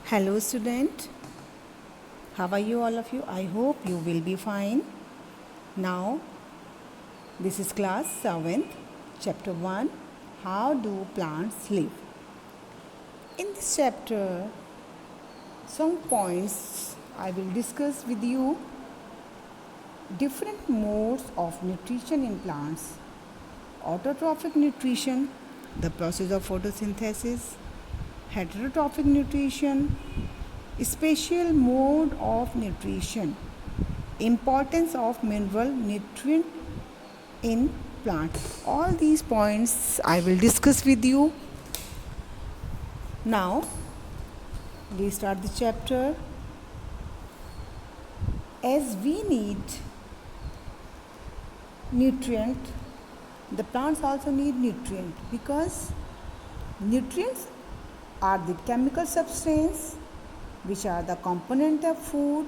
Hello student, how are you all of you? I hope you will be fine. Now this is class 7th, chapter 1, how do plants live? In this chapter, some points I will discuss with you different modes of nutrition in plants. Autotrophic nutrition, the process of photosynthesis, heterotrophic nutrition, special mode of nutrition, importance of mineral nutrient in plants. All these points I will discuss with you. Now we start the chapter. As we need nutrient, the plants also need nutrient because nutrients are the chemical substance which are the component of food.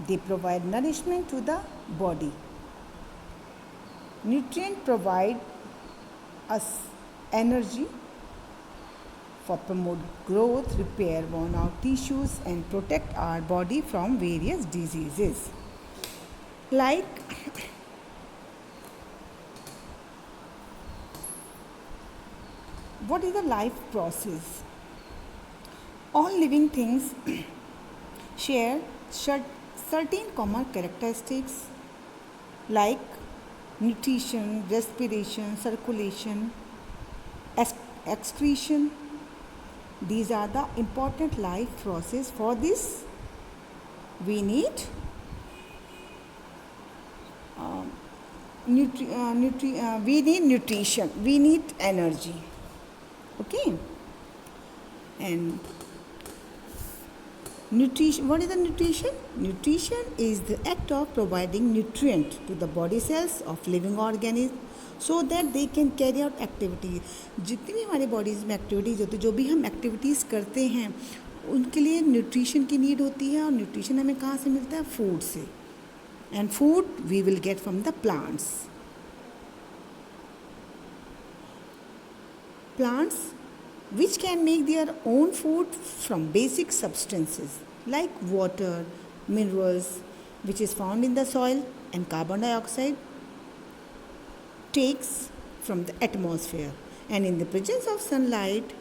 They provide nourishment to the body. Nutrients provide us energy for promote growth, repair worn out tissues and protect our body from various diseases. Like what is the life process? All living things share certain common characteristics like nutrition, respiration, circulation, excretion. These are the important life process. For this, we need nutrition. We need energy. Okay, and nutrition. What is the nutrition? Nutrition is the act of providing nutrient to the body cells of living organisms so that they can carry out activity. जितनी भी हमारे bodies में activities होती है, जो भी हम activities करते हैं उनके लिए न्यूट्रिशन की नीड होती है. और न्यूट्रिशन हमें कहाँ से मिलता है? फूड से. And food we will get from the plants. Plants which can make their own food from basic substances like water, minerals which is found in the soil and carbon dioxide takes from the atmosphere, and in the presence of sunlight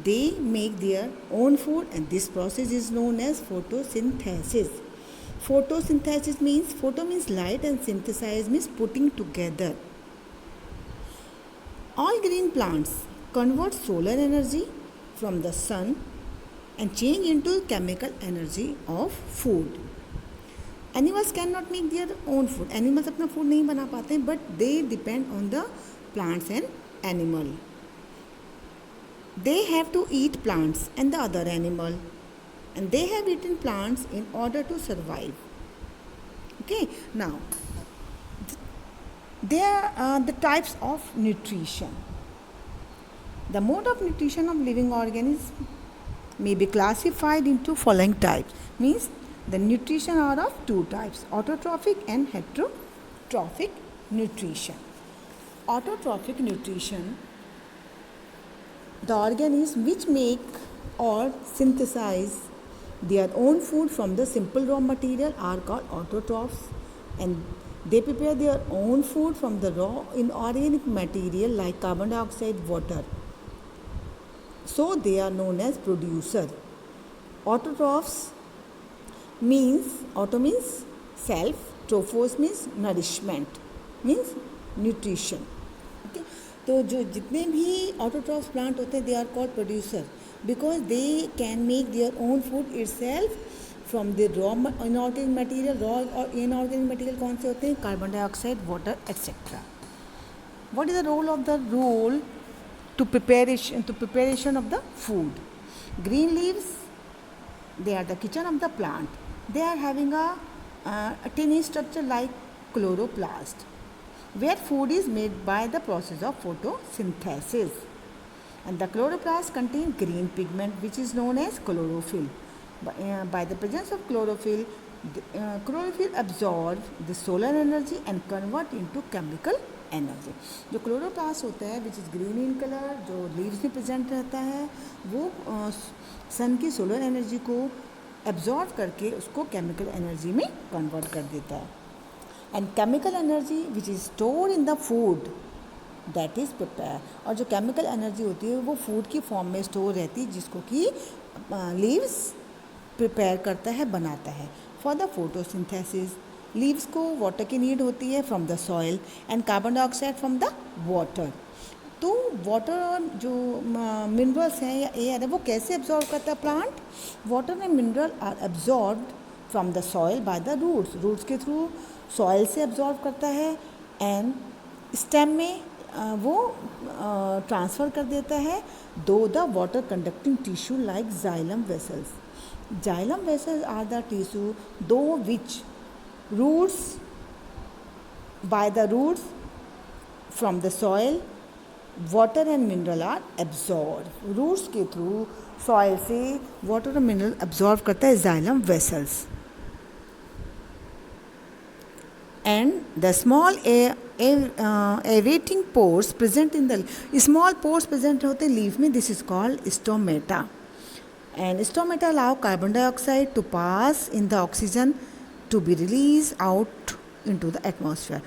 they make their own food, and this process is known as photosynthesis. Photosynthesis means photo means light and synthesize means putting together. All green plants convert solar energy from the sun and change into chemical energy of food. Animals cannot make their own food. Animals अपना food नहीं बना पाते हैं, but they depend on the plants and animal. They have to eat plants and the other animal, and they have eaten plants in order to survive. Okay, now there are the types of nutrition. The mode of nutrition of living organisms may be classified into following types. Means the nutrition are of two types: autotrophic and heterotrophic nutrition. Autotrophic nutrition, the organisms which make or synthesize their own food from the simple raw material are called autotrophs, and they prepare their own food from the raw inorganic material like carbon dioxide, water. So they are known as producer. Autotrophs means, auto means self, trophos means nourishment, means nutrition. Okay, तो जो जितने भी autotrophs plant होते हैं, they are called producer because they can make their own food itself from the raw inorganic material. Raw और inorganic material कौन से होते हैं? Carbon dioxide, water, etc. What is the role of the to preparation of the food? Green leaves, they are the kitchen of the plant. They are having a tiny structure like chloroplast, where food is made by the process of photosynthesis. And the chloroplast contains green pigment which is known as chlorophyll. By the presence of chlorophyll, chlorophyll absorbs the solar energy and convert into chemical energy. जो chloroplast होता है which is green in colour, जो leaves में present रहता है, वो सन की solar energy को एब्जॉर्ब करके उसको केमिकल एनर्जी में कन्वर्ट कर देता है। And chemical energy which is store in the food that is prepare, और जो केमिकल एनर्जी होती है वो फूड की फॉर्म में स्टोर रहती है जिसको कि लीव्स प्रिपेयर करता है, बनाता है। फॉर द फोटोसिंथेसिस, लीव्स को वाटर की नीड होती है from the soil and carbon dioxide from the water. तो वाटर और जो मिनरल्स हैं या एयर है वो कैसे एब्जॉर्ब करता है plant? Water and mineral are absorb from the soil by the roots, roots के थ्रू सॉइल से एब्जॉर्ब करता है एंड स्टेम में वो ट्रांसफ़र कर देता है दो the water conducting tissue like xylem vessels. Xylem vessels are the tissue through which roots by the roots from the soil water and mineral are absorbed। roots के through soil से water और mineral absorb करता है xylem vessels। and the small aerating pores present in the small pores present होते हैं leaf में, this is called stomata। and stomata allow carbon dioxide to pass in the oxygen to be released out into the atmosphere।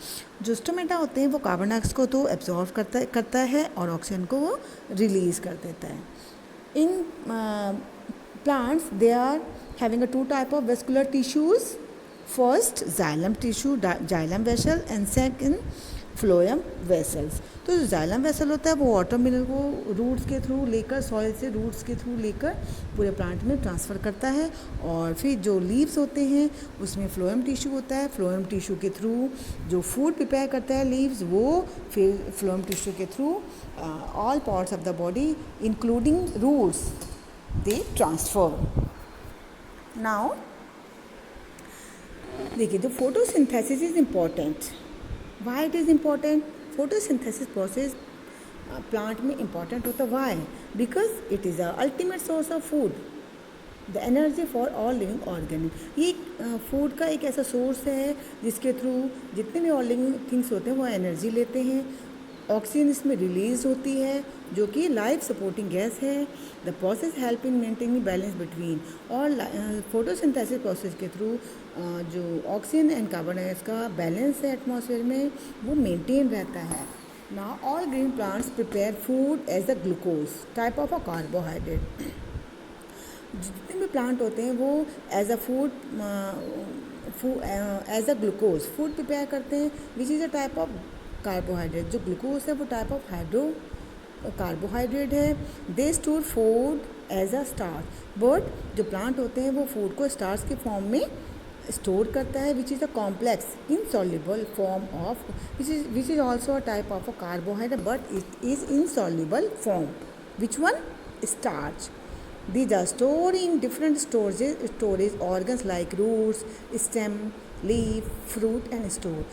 जो stomata होते हैं वो carbon dioxide को तो absorb करता है और ऑक्सीजन को वो रिलीज़ कर देता है। In plants they are having a two type of vascular tissues, first xylem tissue xylem vessel and second phloem vessels. तो जो जाइलम वेसल होता है वो वाटर मिनरल को रूट्स के थ्रू लेकर, सॉइल से रूट्स के थ्रू लेकर पूरे प्लांट में ट्रांसफ़र करता है, और फिर जो लीव्स होते हैं उसमें फ्लोएम टिश्यू होता है। फ्लोएम टिश्यू के थ्रू जो फूड प्रिपेयर करता है लीव्स, वो फिर फ्लोएम टिश्यू के through all parts of the body including roots they transfer. Now देखिए, जो photosynthesis is important. Why it is important? Photosynthesis process plant में important होता है। Why? Because it is the ultimate source of food, the energy for all living organisms। ये food का एक ऐसा source है जिसके थ्रू जितने भी ऑल लिविंग थिंग्स होते हैं वो एनर्जी लेते हैं। ऑक्सीजन इसमें रिलीज होती है जो कि लाइफ सपोर्टिंग गैस है। The process help in maintaining balance between, और फोटोसिंथेसिस प्रोसेस के थ्रू जो ऑक्सीजन एंड कार्बन डाइऑक्साइड का बैलेंस है एटमॉस्फेयर में वो मेंटेन रहता है। Now all green plants prepare food as the glucose type of a carbohydrate. जितने भी प्लांट होते हैं वो as a food as a glucose food prepare करते हैं which is a type of carbohydrate. जो ग्लूकोज है वो टाइप ऑफ कार्बोहाइड्रेट है। They store food as a starch, but जो प्लांट होते हैं वो फूड को स्टार्च के फॉर्म में स्टोर करता है विच is a complex insoluble form of which is also a type of a carbohydrate but it is insoluble form. Which one? Starch. These are stored in different storage organs like roots, stem, leaf, fruit and store।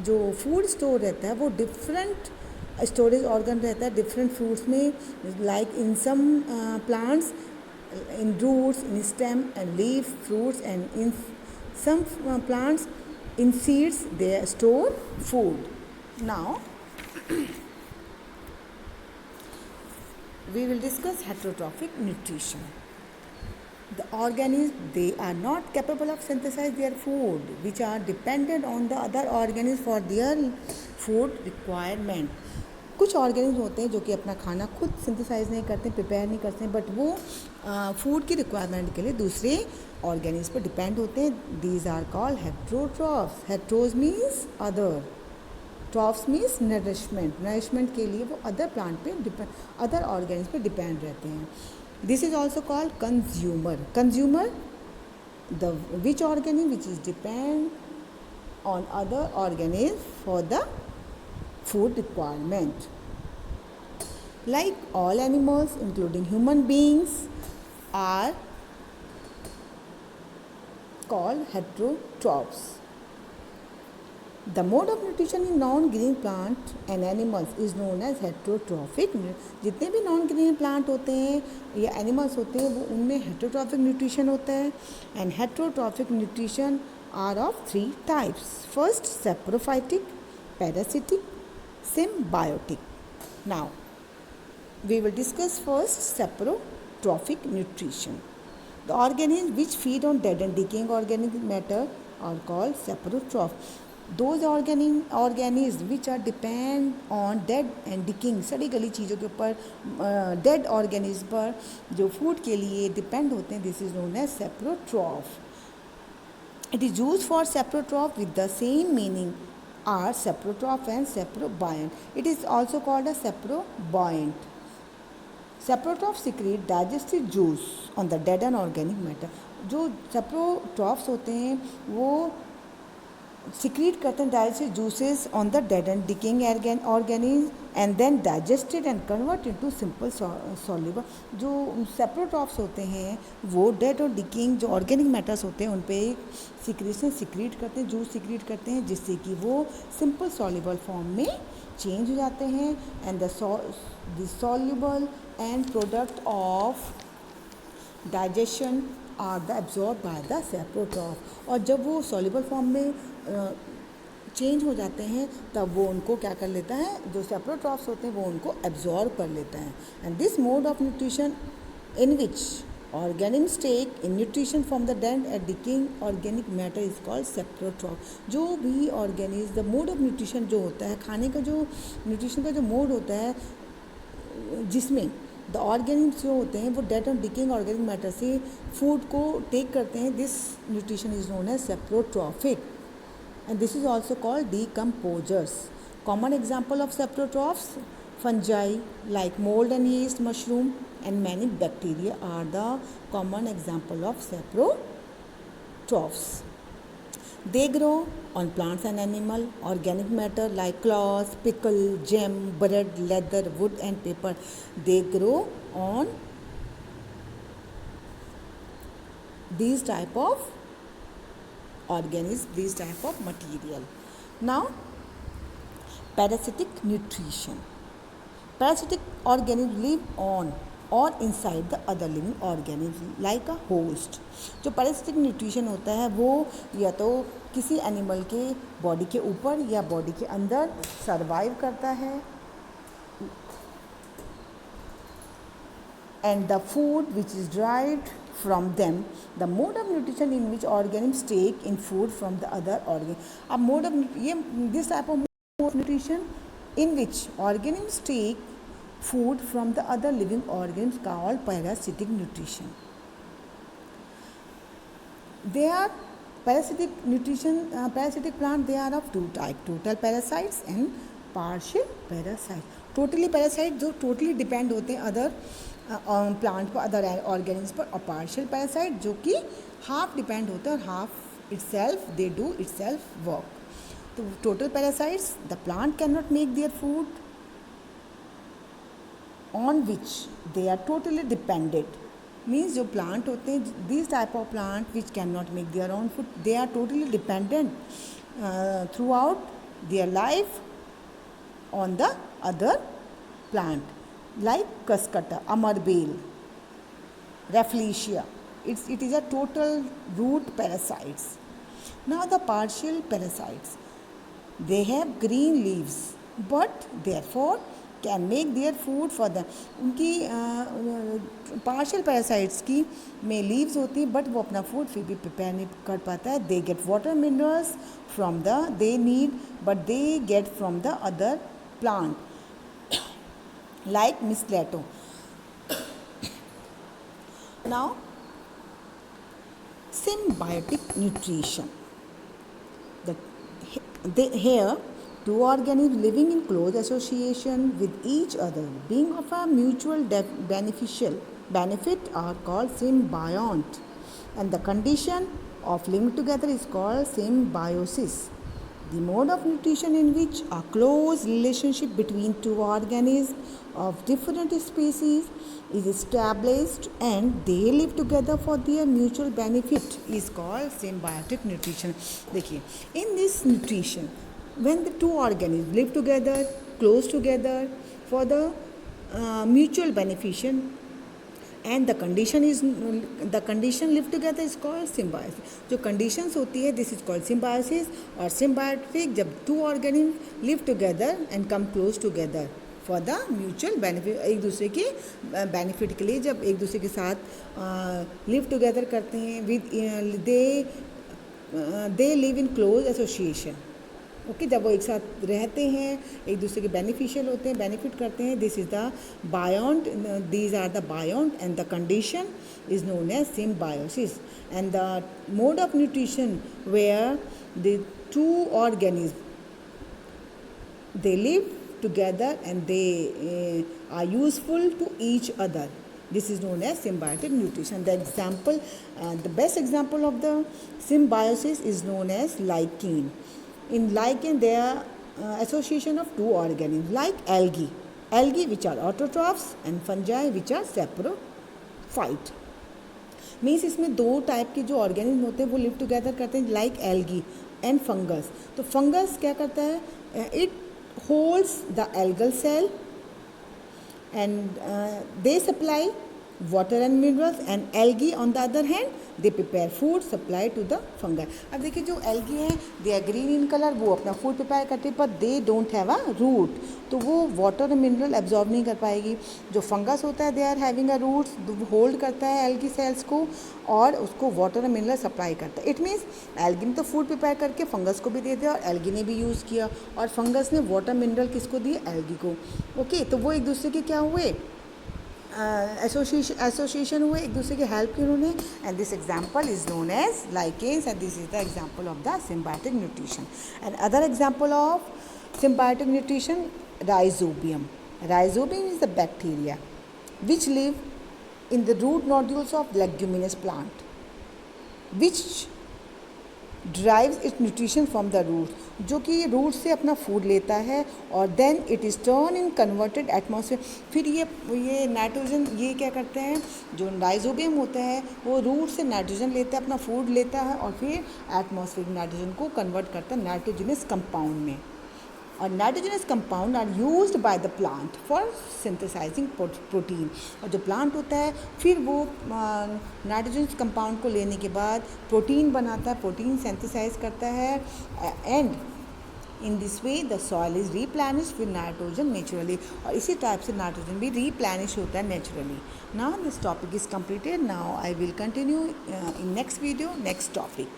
जो food store रहता है वो different storage organ रहता है different fruits में, like in some plants in roots, in stem and leaf, fruits, and in some plants in seeds they store food. Now we will discuss heterotrophic nutrition. The organisms, they are not capable of synthesize their food, which are dependent on the other organisms for their food requirement। कुछ organism होते हैं जो कि अपना खाना खुद synthesise नहीं करते, प्रिपेयर नहीं करते, बट वो फूड की रिक्वायरमेंट के लिए दूसरे ऑर्गेनिज्म पर डिपेंड होते हैं। These are called heterotrophs. Heteros means other, trophs means nourishment. Nourishment के लिए वो अदर प्लांट पे अदर ऑर्गेनिज्म पे डिपेंड रहते हैं। This is also called consumer. Consumer the which organism which is depend on other organism for the food requirement, like all animals including human beings are called heterotrophs। The mode of nutrition in non-green plant and animals is known as heterotrophic। जितने भी non green plant होते हैं या animals होते हैं वो उनमें heterotrophic nutrition होता है। And heterotrophic nutrition are of 3 types. First, saprophytic, parasitic symbiotic. Now, we will discuss first saprotrophic nutrition. The organisms which feed on dead and decaying organic matter are called saprotroph. Those organisms which are depend on dead and decaying, सड़ी गली चीज़ों के ऊपर, dead organisms पर जो food के लिए depend होते हैं, this is known as saprotroph. It is used for saprotroph with the same meaning are saprotroph and saprobiont. It is also called a saprobiont. Saprotroph secrete digested juice on the dead and organic matter. जो saprotrophs होते हैं वो secrete करते हैं digested juices on the dead and decaying organisms and then digested and convert into simple soluble. जो saprotrophs होते हैं वो dead और decaying जो organic matters होते हैं उन पे secretion secrete करते हैं, juice secrete करते हैं जिससे कि वो simple soluble form में change हो जाते हैं and the soluble and product of digestion are the absorbed by the saprotroph. और जब वो soluble form में चेंज हो जाते हैं तब वो उनको क्या कर लेता है, जो saprotrophs होते हैं वो उनको absorb कर लेता है. And this mode of nutrition in which organisms take in nutrition from the dead and decaying organic matter is called saprotroph. जो भी organism the mode of nutrition जो होता है, खाने का जो nutrition का जो mode होता है जिसमें द ऑर्गेनिम्स जो होते हैं वो dead and decaying organic matter से फूड को टेक करते हैं, this nutrition is known as saprotrophic and this is also called decomposers. Common example of saprotrophs fungi like mould and yeast, mushroom and many bacteria are the common example of saprotrophs. They grow on plants and animal organic matter like cloth, pickle, jam, bread, leather, wood and paper. They grow on these type of organisms, these type of material. Now, parasitic nutrition. Parasitic organisms live on or inside the other living organism like a host. जो parasitic nutrition होता है वो या तो किसी animal के body के ऊपर या बॉडी के अंदर सर्वाइव करता है and the food which is derived from them, the mode of nutrition in which organisms take in food from the other organ. अब mode of this type of mode of nutrition in which organisms take food from the other living organisms called parasitic nutrition. They are parasitic nutrition, parasitic plant, they are of two types, total parasites and partial parasites. Totally parasite जो totally depend होते हैं other plant पर, other organisms पर, और partial parasite जो कि half depend होते हैं और half itself they do itself work. तो total parasites, the plant cannot make their food on which they are totally dependent. Means जो plant होते हैं, these type of plant which cannot make their own food, they are totally dependent throughout their life on the other plant like cuscutter, amarbale, rafflesia. It is a total root parasites. Now the partial parasites, they have green leaves but therefore can make their food for them. उनकी partial parasites की में leaves होती हैं but वो अपना food फिर भी prepare नहीं कर पाता है. They get water minerals from the they need but they get from the other plant like mistletoe. Now symbiotic nutrition. Here two organisms living in close association with each other being of a mutual benefit are called symbiont, and the condition of living together is called symbiosis. The mode of nutrition in which a close relationship between two organisms of different species is established and they live together for their mutual benefit is called symbiotic nutrition. देखिए, in this nutrition when the two organisms live together, close together for the mutual beneficial, and the condition live together is called symbiosis. जो conditions होती है this is called symbiosis. और symbiotic जब two organism live together and come close together for the mutual benefit, एक दूसरे के benefit के लिए जब एक दूसरे के साथ लिव टुगेदर करते हैं with they live in close association. Okay, जब वो एक साथ रहते हैं एक दूसरे के बेनिफिशियल होते हैं, बेनिफिट करते हैं, this is the biont, these are the biont and the condition is known as symbiosis. And the mode of nutrition where the two organism they live together and they are useful to each other. This is known as symbiotic nutrition. The example, the best example of the symbiosis is known as lichen. In lichen there are association of two organisms like algae which are autotrophs and fungi which are saprophyte. Means इसमें दो type के जो organism होते हैं वो live together करते हैं like algae and fungus. तो फंगस क्या करता है, it holds the algal cell and they supply water and minerals, and algae on the other hand they prepare food supply to the fungi. अब देखिए जो algae है they are green in color, वो अपना food prepare करते हैं but they don't have a root, तो वो water और mineral absorb नहीं कर पाएगी। जो fungus होता है they are having a roots, वो hold करता है algae cells को और उसको water और mineral supply करता है। It means algae ने तो food prepare करके fungus को भी दे दिया और algae ने भी use किया और fungus ने water mineral किसको दिए, algae को। ओके, तो वो एक दूसरे के क्या हुए, एसोसिएशन हुए, एक दूसरे की हेल्प की उन्होंने। And this example is known as lichens and this is the example of the symbiotic nutrition. And other example of symbiotic nutrition, rhizobium. Rhizobium is the bacteria which live in the root nodules of leguminous plant which drives its nutrition from the root, जो कि root से अपना food लेता है और then it is turn in converted atmosphere. फिर ये nitrogen ये क्या करते हैं, जो राइजोबियम होता है वो रूट से नाइट्रोजन लेता है, अपना फूड लेता है और फिर एटमॉस्फेरिक नाइट्रोजन को कन्वर्ट करता है नाइट्रोजनस कंपाउंड में। और nitrogenous compound are used by the plant for synthesizing protein. और जो प्लांट होता है फिर वो नाइट्रोजनस कंपाउंड को लेने के बाद प्रोटीन बनाता है, प्रोटीन सिंथेसाइज करता है and in this way the soil is replenish with nitrogen naturally. और इसी टाइप से नाइट्रोजन भी रीप्लेनिश होता है naturally. Now this topic is completed, now I will continue in next video next topic.